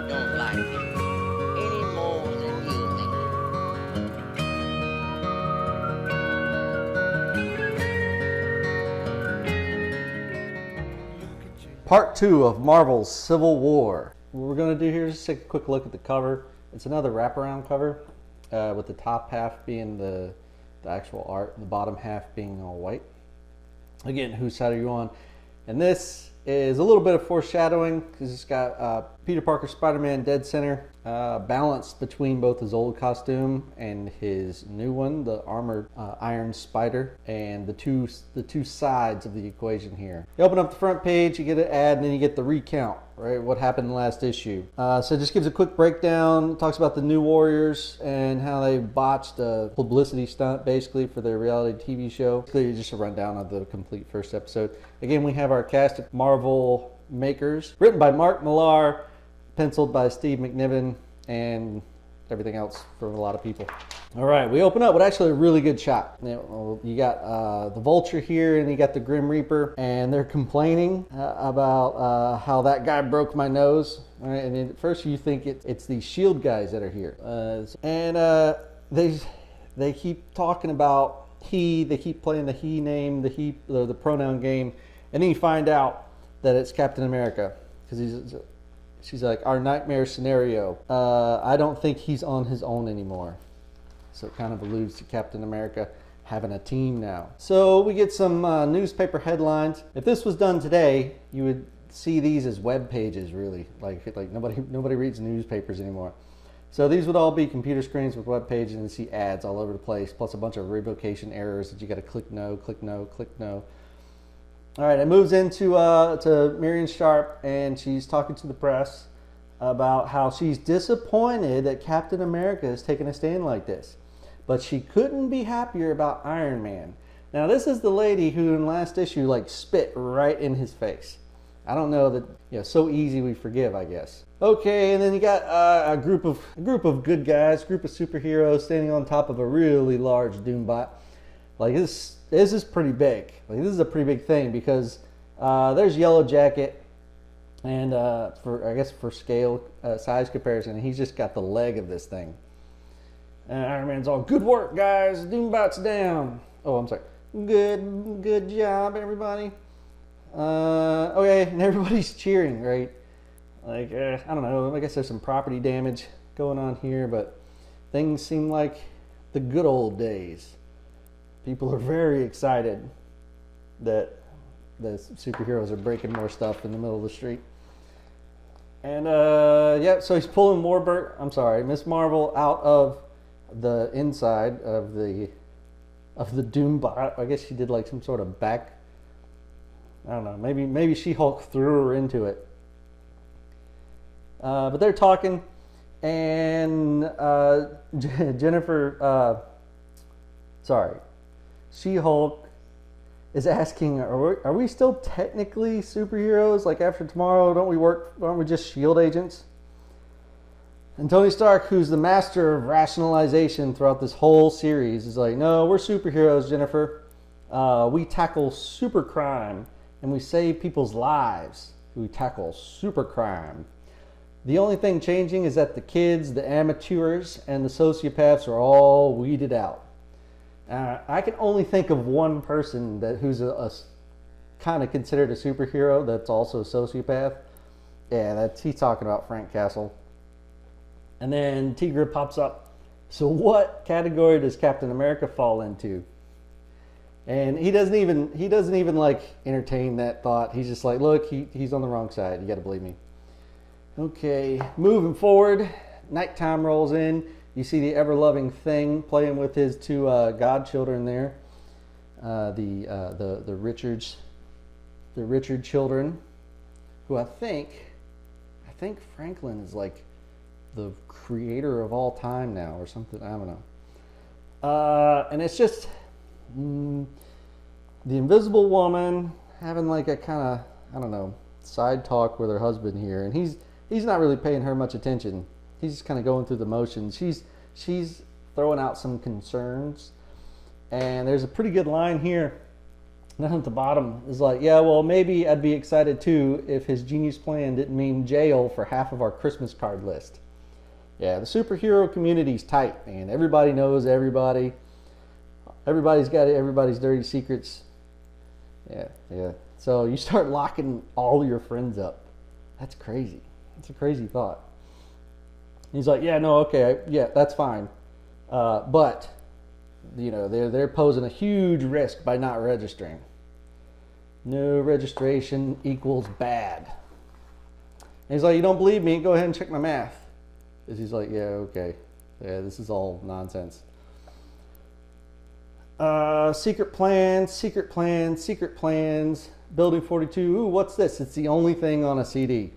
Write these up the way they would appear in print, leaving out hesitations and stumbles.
I don't like it any more than you do. Part 2 of Marvel's Civil War. What we're going to do here is just take a quick look at the cover. It's another wraparound cover with the top half being the actual art, and the bottom half being all white. Again, whose side are you on? And this is a little bit of foreshadowing because it's got Peter Parker, Spider-Man dead center, balanced between both his old costume and his new one, the armored Iron Spider, and the two sides of the equation here. You open up the front page, you get an ad, and then you get the recount, right? What happened in the last issue. So it just gives a quick breakdown, talks about the New Warriors and how they botched a publicity stunt basically for their reality TV show. Basically just a rundown of the complete first episode. Again, we have our cast of Marvel makers, written by Mark Millar, penciled by Steve McNiven, and everything else for a lot of people. All right, we open up with actually a really good shot. You got the Vulture here, and you got the Grim Reaper, and they're complaining about how that guy broke my nose. All right, and at first you think it's these SHIELD guys that are here, and they keep talking about he. They keep playing the he name, the pronoun game, and then you find out that it's Captain America because she's like, our nightmare scenario. I don't think he's on his own anymore. So it kind of alludes to Captain America having a team now. So we get some newspaper headlines. If this was done today, you would see these as web pages, really. Like nobody reads newspapers anymore. So these would all be computer screens with web pages, and you see ads all over the place, plus a bunch of revocation errors that you got to click no, click no, click no. All right, it moves into to Marion Sharp, and she's talking to the press about how she's disappointed that Captain America has taken a stand like this, but she couldn't be happier about Iron Man. Now, this is the lady who in last issue like spit right in his face. I don't know that, so easy we forgive, I guess. Okay, and then you got a group of good guys, group of superheroes standing on top of a really large Doombot. Like this is pretty big. Like this is a pretty big thing because there's Yellow Jacket, and for scale size comparison, he's just got the leg of this thing. And Iron Man's all, good work, guys. Doombot's down. Oh, I'm sorry. Good job, everybody. Okay, and everybody's cheering, right? Like I don't know. I guess there's some property damage going on here, but things seem like the good old days. People are very excited that the superheroes are breaking more stuff in the middle of the street. And so he's pulling Miss Marvel out of the inside of the Doombot. I guess she did like some sort of back. I don't know. Maybe She-Hulk threw her into it. But they're talking, and She-Hulk is asking, are we still technically superheroes? Like after tomorrow, aren't we just SHIELD agents? And Tony Stark, who's the master of rationalization throughout this whole series, is like, no, we're superheroes, Jennifer. We tackle super crime, and we save people's lives. We tackle super crime. The only thing changing is that the kids, the amateurs, and the sociopaths are all weeded out. I can only think of one person who's a kind of considered a superhero that's also a sociopath. Yeah, he's talking about Frank Castle. And then Tigra pops up. So what category does Captain America fall into? And he doesn't even like entertain that thought. He's just like, look, he's on the wrong side. You got to believe me. Okay, moving forward, nighttime rolls in. You see the ever-loving Thing playing with his two godchildren there, the Richard children, who I think Franklin is like the creator of all time now or something. I don't know. And it's just the Invisible Woman having like a kind of side talk with her husband here, and he's not really paying her much attention. He's just kind of going through the motions. She's throwing out some concerns, and there's a pretty good line here And then at the bottom is like, yeah, well, maybe I'd be excited too if his genius plan didn't mean jail for half of our Christmas card list. Yeah, the superhero community's tight, man. Everybody knows everybody. Everybody's got everybody's dirty secrets. Yeah, yeah. So you start locking all your friends up. That's crazy. That's a crazy thought. He's like, yeah, no, okay, yeah, that's fine. But you know, they're posing a huge risk by not registering. No registration equals bad. And he's like, you don't believe me? Go ahead and check my math. And he's like, yeah, okay. Yeah, this is all nonsense. Secret plans, secret plans, secret plans. Building 42. Ooh, what's this? It's the only thing on a CD.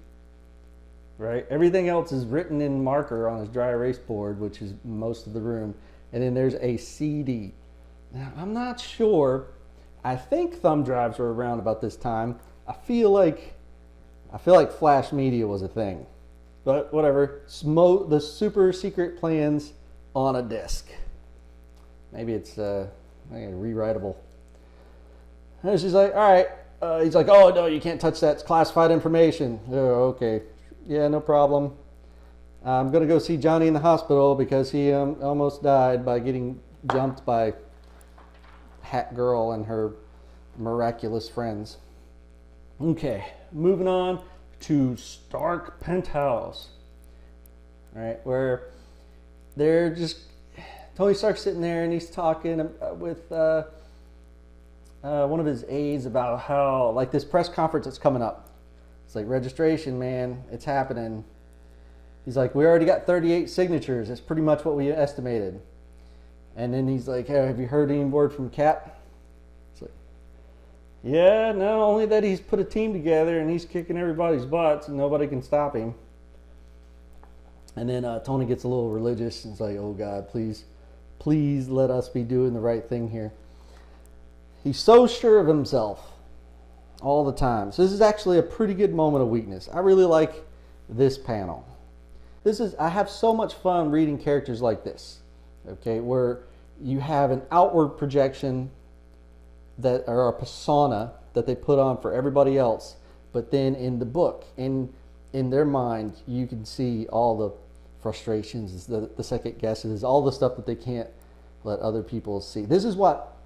Right? Everything else is written in marker on his dry erase board, which is most of the room. And then there's a CD. Now, I'm not sure. I think thumb drives were around about this time. I feel like flash media was a thing. But whatever. The super secret plans on a disc. Maybe it's rewritable. And she's like, all right. He's like, oh, no, you can't touch that. It's classified information. Oh, okay. Yeah, no problem. I'm going to go see Johnny in the hospital because he almost died by getting jumped by Hat Girl and her miraculous friends. Okay, moving on to Stark Penthouse. All right, where they're just... Tony Stark's sitting there and he's talking with one of his aides about how, like, this press conference that's coming up. It's like, registration, man, it's happening. He's like, we already got 38 signatures. That's pretty much what we estimated. And then he's like, hey, have you heard any word from Cap? It's like, yeah, no, only that he's put a team together and he's kicking everybody's butts and nobody can stop him. And then Tony gets a little religious and is like, oh God, please let us be doing the right thing here. He's so sure of himself all the time. So this is actually a pretty good moment of weakness. I really like this panel. I have so much fun reading characters like this, okay, where you have an outward projection or a persona that they put on for everybody else, but then in the book, in their mind, you can see all the frustrations, the second guesses, all the stuff that they can't let other people see. This is what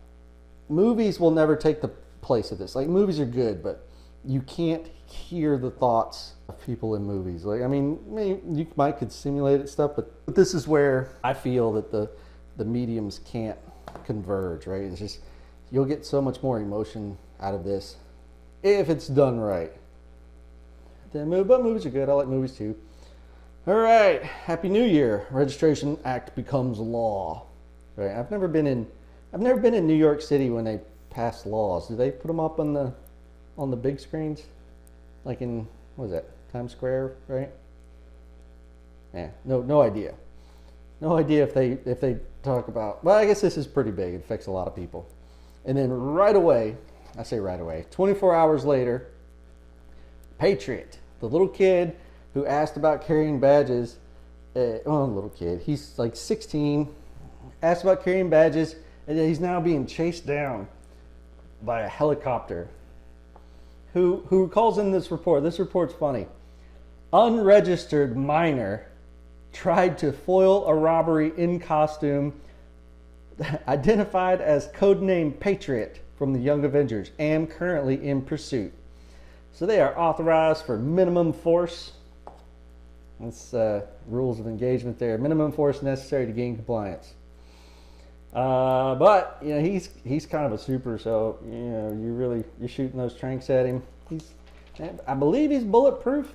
movies will never take the place of this. Like, movies are good, but you can't hear the thoughts of people in movies. Like, I mean, you could simulate it stuff, but this is where I feel that the mediums can't converge, right? It's just, you'll get so much more emotion out of this if it's done right. But movies are good. I like movies too. All right, Happy New Year. Registration Act becomes law. Right? I've never been in New York City when they pass laws. Do they put them up on the big screens, like in, what is that, Times Square, right? Yeah, no idea. No idea if they talk about. Well, I guess this is pretty big. It affects a lot of people. And then right away, 24 hours later, Patriot, the little kid who asked about carrying badges. Little kid. He's like 16. Asked about carrying badges, and he's now being chased down by a helicopter. Who calls in this report? This report's funny. Unregistered minor tried to foil a robbery in costume, identified as codename Patriot from the Young Avengers, and currently in pursuit. So they are authorized for minimum force. That's rules of engagement there. Minimum force necessary to gain compliance. But you know, he's kind of a super, so you know, you're shooting those tranks at him. I believe he's bulletproof.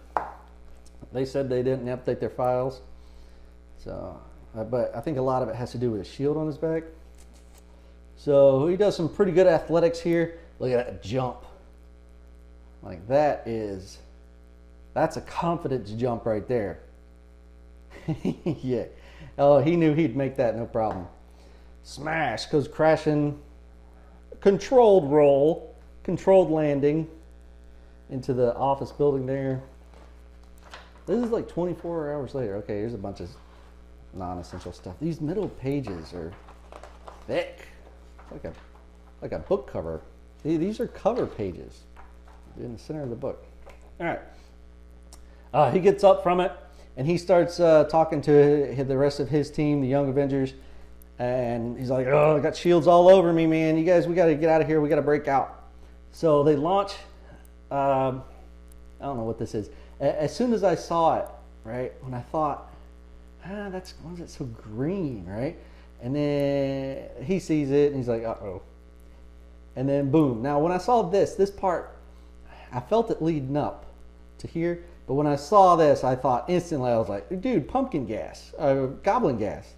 They said they didn't update their files, so but I think a lot of it has to do with a shield on his back. So he does some pretty good athletics here. Look at that jump. Like, that's a confidence jump right there. Yeah. Oh, he knew he'd make that, no problem. Smash goes crashing. Controlled roll, controlled landing into the office building there. This is like 24 hours later. Okay, here's a bunch of non-essential stuff. These middle pages are thick, like a book cover. These are cover pages in the center of the book. All right. He gets up from it and he starts talking to the rest of his team, the Young Avengers. And he's like, oh, I got shields all over me, man. You guys, we got to get out of here. We got to break out. So they launch. I don't know what this is. As soon as I saw it, right, when I thought, why is it so green, right? And then he sees it and he's like, uh-oh. And then boom. Now, when I saw this part, I felt it leading up to here. But when I saw this, I thought instantly, I was like, dude, pumpkin gas, goblin gas.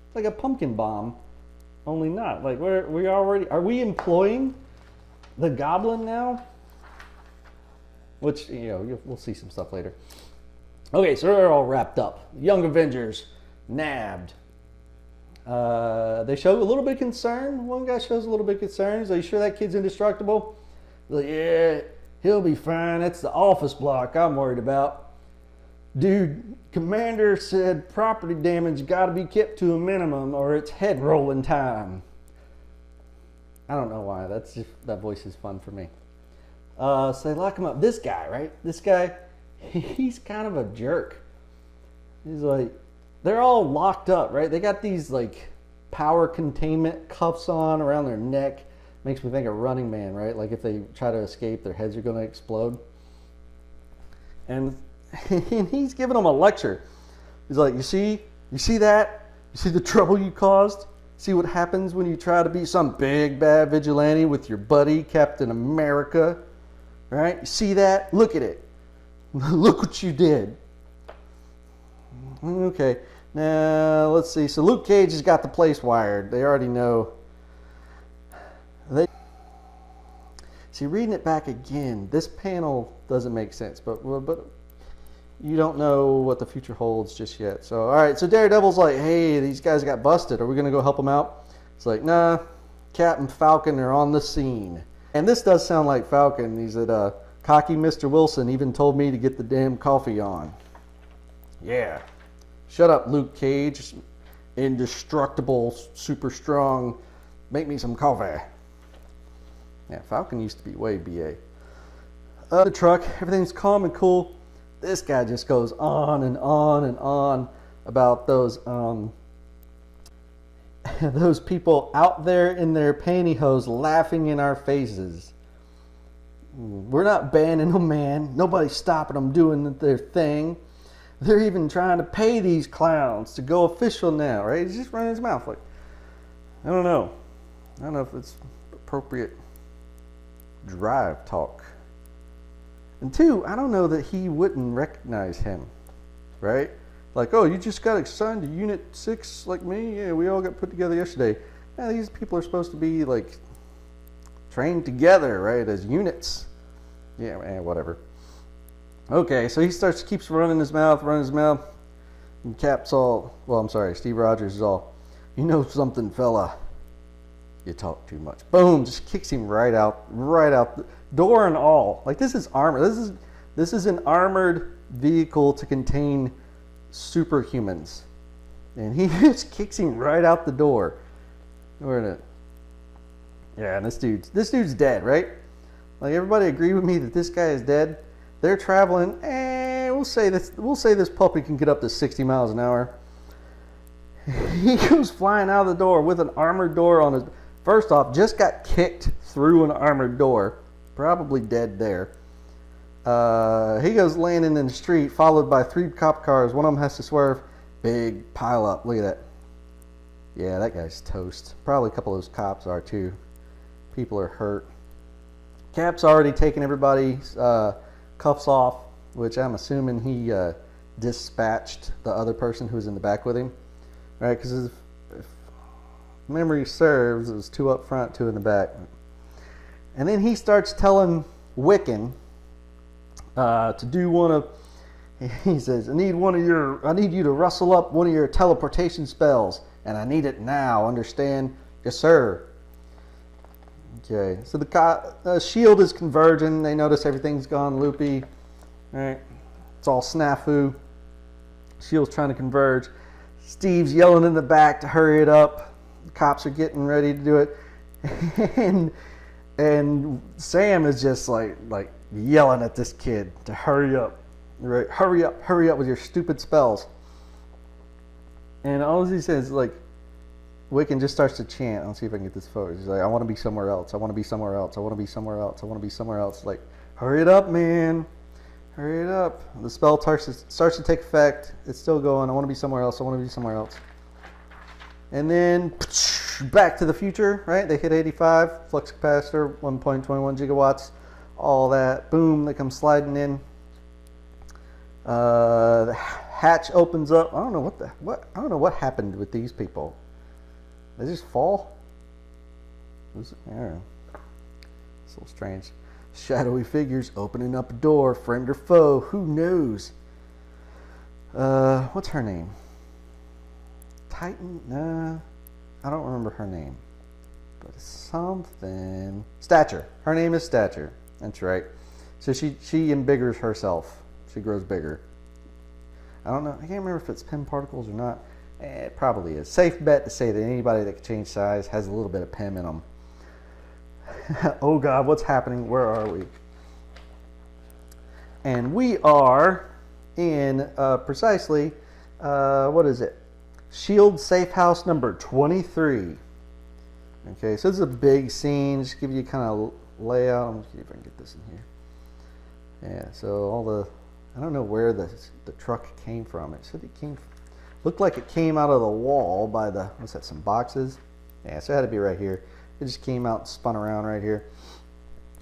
It's like a pumpkin bomb, only not. Like, are we employing the goblin now? Which, we'll see some stuff later. Okay, so they're all wrapped up. Young Avengers, nabbed. They show a little bit of concern. One guy shows a little bit of concern. He's like, you sure that kid's indestructible? He's like, yeah, he'll be fine. That's the office block I'm worried about. Dude, Commander said property damage got to be kept to a minimum or it's head rolling time. I don't know why. That voice is fun for me. So they lock him up. This guy, right? This guy, he's kind of a jerk. He's like, they're all locked up, right? They got these like power containment cuffs on around their neck. Makes me think of Running Man, right? Like if they try to escape, their heads are going to explode. And he's giving them a lecture. He's like, you see that? You see the trouble you caused? See what happens when you try to be some big bad vigilante with your buddy Captain America? Right? You see that? Look at it. Look what you did. Okay, now let's see. So Luke Cage has got the place wired. They already know. See, reading it back again, this panel doesn't make sense, but you don't know what the future holds just yet. So, all right, so Daredevil's like, hey, these guys got busted. Are we going to go help them out? It's like, nah, Cap and Falcon are on the scene. And this does sound like Falcon. He's at cocky Mr. Wilson even told me to get the damn coffee on. Yeah. Shut up, Luke Cage. Indestructible, super strong. Make me some coffee. Yeah, Falcon used to be way BA. The truck, everything's calm and cool. This guy just goes on and on and on about those those people out there in their pantyhose laughing in our faces. We're not banning them, man. Nobody's stopping them doing their thing. They're even trying to pay these clowns to go official now, right? He's just running his mouth like, I don't know if it's appropriate drive talk. And two, I don't know that he wouldn't recognize him, right? Like, oh, you just got assigned to Unit 6 like me? Yeah, we all got put together yesterday. Yeah, these people are supposed to be, like, trained together, right, as units. Yeah, whatever. Okay, so he keeps running his mouth, and Cap's all, Steve Rogers is all, you know something, fella? You talk too much. Boom, just kicks him right out, the door and all. Like, this is armor. This is an armored vehicle to contain superhumans. And he just kicks him right out the door. Yeah, and this dude's dead, right? Like, everybody agree with me that this guy is dead? They're traveling, we'll say this puppy can get up to 60 miles an hour. He goes flying out of the door with an armored door on his. First off, just got kicked through an armored door. Probably dead there. He goes landing in the street, followed by 3 cop cars. One of them has to swerve. Big pile up. Look at that. Yeah, that guy's toast. Probably a couple of those cops are too. People are hurt. Cap's already taken everybody's cuffs off, which I'm assuming he dispatched the other person who was in the back with him. Right, because if memory serves, it was 2 up front, 2 in the back. And then he starts telling Wiccan to do one of. He says, "I need you to rustle up one of your teleportation spells, and I need it now. Understand?" "Yes, sir." Okay, so the shield is converging. They notice everything's gone loopy. All right, it's all snafu. Shield's trying to converge. Steve's yelling in the back to hurry it up. The cops are getting ready to do it. And And Sam is just like yelling at this kid to hurry up, right? Hurry up with your stupid spells. And all he says is like, Wiccan just starts to chant. I'll see if I can get this photo. He's like, I want to be somewhere else. I want to be somewhere else. I want to be somewhere else. I want to be somewhere else. Like, hurry it up, man. Hurry it up. The spell starts to take effect. It's still going. I want to be somewhere else. I want to be somewhere else. And then back to the future, right? They hit 85, flux capacitor, 1.21 gigawatts, all that. Boom, they come sliding in. The hatch opens up. I don't know I don't know what happened with these people. They just fall? I don't know. It's a little strange. Shadowy figures opening up a door, friend or foe, who knows? What's her name? Titan? Nah, I don't remember her name. But it's something. Stature. Her name is Stature. That's right. So she embiggers herself. She grows bigger. I don't know. I can't remember if it's PIM particles or not. It probably is. Safe bet to say that anybody that can change size has a little bit of PIM in them. Oh God, what's happening? Where are we? And we are in precisely, what is it? Shield Safe House number 23. Okay, so this is a big scene. Just give you kind of layout. Let me see if I can get this in here. Yeah, so all the, I don't know where the truck came from. It said it came, looked like it came out of the wall by the, what's that, some boxes? Yeah, so it had to be right here. It just came out and spun around right here.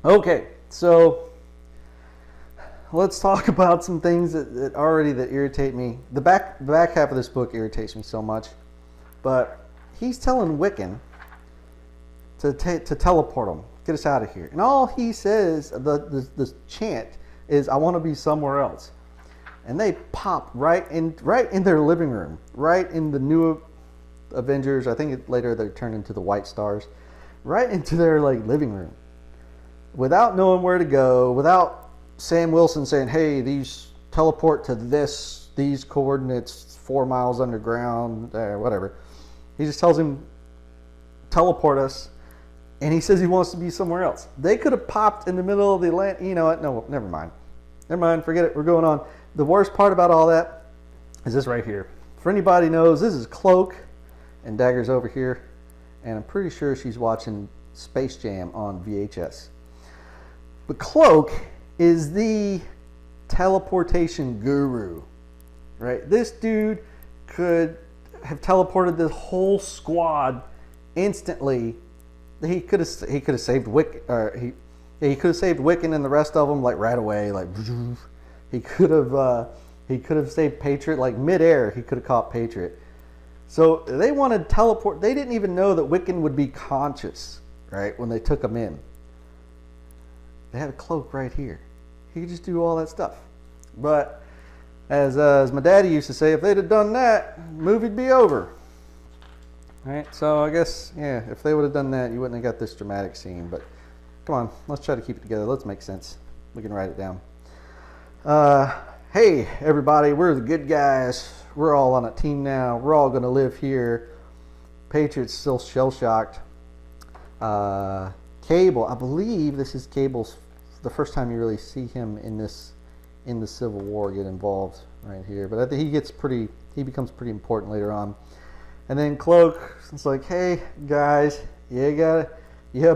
Okay, so let's talk about some things that irritate me. The back half of this book irritates me so much, but he's telling Wiccan to teleport him, get us out of here, and all he says, the chant is, "I want to be somewhere else," and they pop right in their living room, right in the new Avengers. I think later they turned into the White Stars, right into their living room, without knowing where to go, without Sam Wilson saying, "Hey, these teleport to these coordinates 4 miles underground," whatever. He just tells him, "Teleport us," and he says he wants to be somewhere else. They could have popped in the middle of the land. You know what? No, never mind. Forget it. We're going on. The worst part about all that is this right here. For anybody knows, this is Cloak, and Dagger's over here, and I'm pretty sure she's watching Space Jam on VHS. But Cloak is the teleportation guru, right? This dude could have teleported this whole squad instantly. He could have saved Wiccan, or he could have saved Wiccan and the rest of them right away. He could have saved Patriot midair. He could have caught Patriot. So they wanted to teleport. They didn't even know that Wiccan would be conscious, right, when they took him in. They had a Cloak right here. He could just do all that stuff. But as my daddy used to say, if they'd have done that, the movie'd be over. Right? So I guess, yeah, if they would have done that, you wouldn't have got this dramatic scene. But come on, let's try to keep it together. Let's make sense. We can write it down. Hey, everybody, we're the good guys. We're all on a team now. We're all going to live here. Patriot's still shell-shocked. Cable, I believe this is Cable's, the first time you really see him in the Civil War get involved right here. But I think he becomes pretty important later on. And then Cloak is like, "Hey guys, you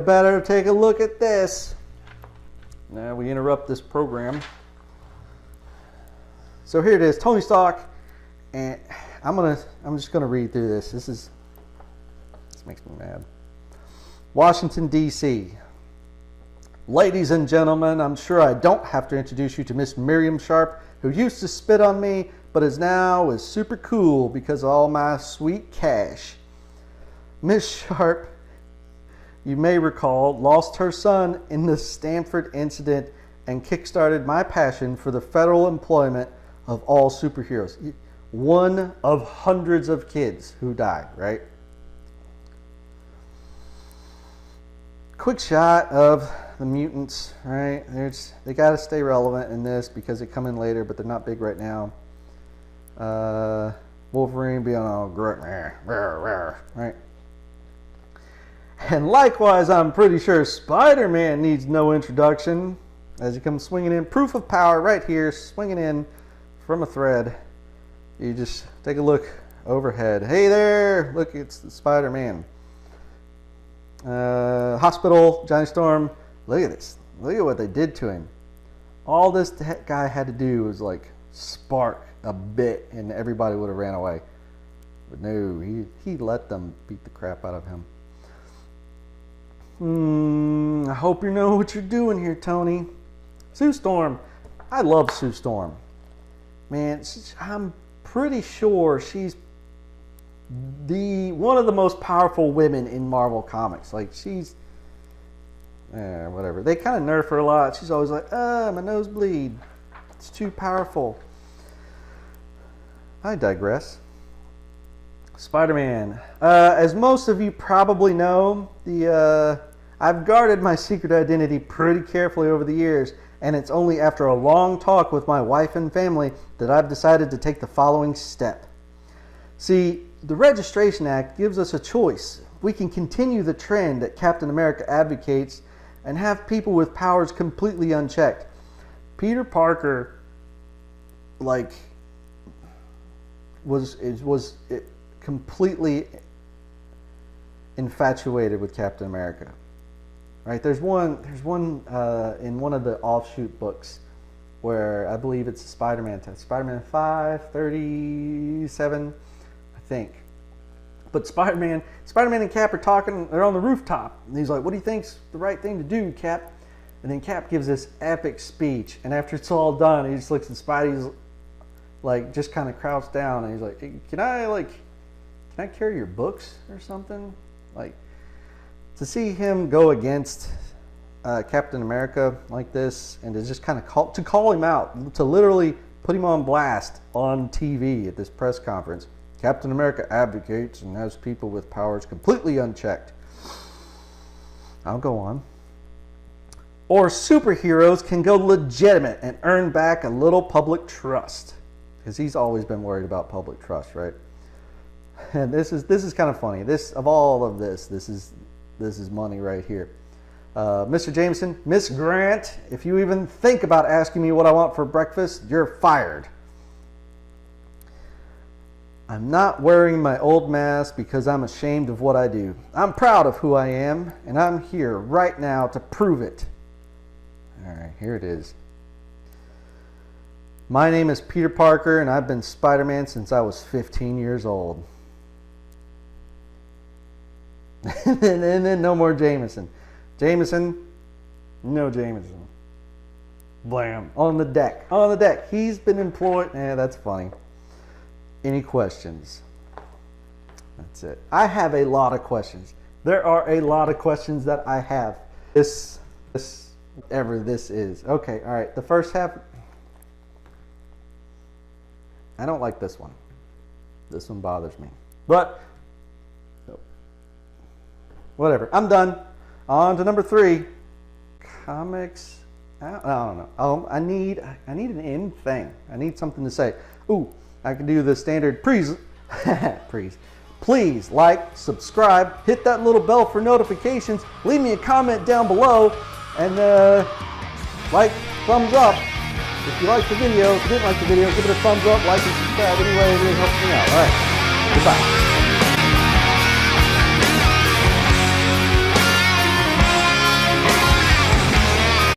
better take a look at this." Now we interrupt this program. So here it is, Tony Stark, and I'm just gonna read through this. This makes me mad. Washington, D.C. Ladies and gentlemen, I'm sure I don't have to introduce you to Miss Miriam Sharp, who used to spit on me, but is super cool because of all my sweet cash. Miss Sharp, you may recall, lost her son in the Stanford incident and kickstarted my passion for the federal employment of all superheroes. One of hundreds of kids who died, right? Quick shot of the mutants, right? They got to stay relevant in this because they come in later, but they're not big right now. Wolverine being all great, right? And likewise, I'm pretty sure Spider-Man needs no introduction as he comes swinging in. Proof of power right here, swinging in from a thread. You just take a look overhead. Hey there, look, it's the Spider-Man. Hospital, Johnny Storm. Look at this. Look at what they did to him. All this guy had to do was like spark a bit and everybody would have ran away. But no, he let them beat the crap out of him. I hope you know what you're doing here, Tony. Sue Storm. I love Sue Storm. Man, I'm pretty sure she's one of the most powerful women in Marvel Comics. Like, she's whatever. They kind of nerf her a lot. She's always like, my nose bleed. It's too powerful. I digress. Spider-Man. As most of you probably know, I've guarded my secret identity pretty carefully over the years, and it's only after a long talk with my wife and family that I've decided to take the following step. See, the Registration Act gives us a choice. We can continue the trend that Captain America advocates and have people with powers completely unchecked. Peter Parker, like, was completely infatuated with Captain America. Right? There's one in one of the offshoot books where I believe it's Spider-Man 537, I think. But Spider-Man and Cap are talking. They're on the rooftop, and he's like, "What do you think's the right thing to do, Cap?" And then Cap gives this epic speech, and after it's all done, he just looks at Spidey's like just kind of crouched down, and he's like, hey, "Can I carry your books or something?" Like, to see him go against Captain America like this, and to just kind of call him out, to literally put him on blast on TV at this press conference. Captain America advocates and has people with powers completely unchecked. I'll go on. Or superheroes can go legitimate and earn back a little public trust. Because he's always been worried about public trust, right? And this is kind of funny. This is money right here. Mr. Jameson, Miss Grant, if you even think about asking me what I want for breakfast, you're fired. I'm not wearing my old mask because I'm ashamed of what I do. I'm proud of who I am, and I'm here right now to prove it. All right, here it is. My name is Peter Parker, and I've been Spider-Man since I was 15 years old. and then no more Jameson. No Jameson. Blam. On the deck. He's been employed. That's funny. Any questions? That's it. I have a lot of questions. There are a lot of questions that I have. Whatever this is. Okay, all right. The first half. I don't like this one. This one bothers me. But whatever. I'm done. On to number 3. Comics. I don't know. I need an end thing. I need something to say. Ooh, I can do the standard please like, subscribe, hit that little bell for notifications, leave me a comment down below, and like, thumbs up if you liked the video. If you didn't like the video, give it a thumbs up, like and subscribe. Anyway, it really helps me out. All right, goodbye.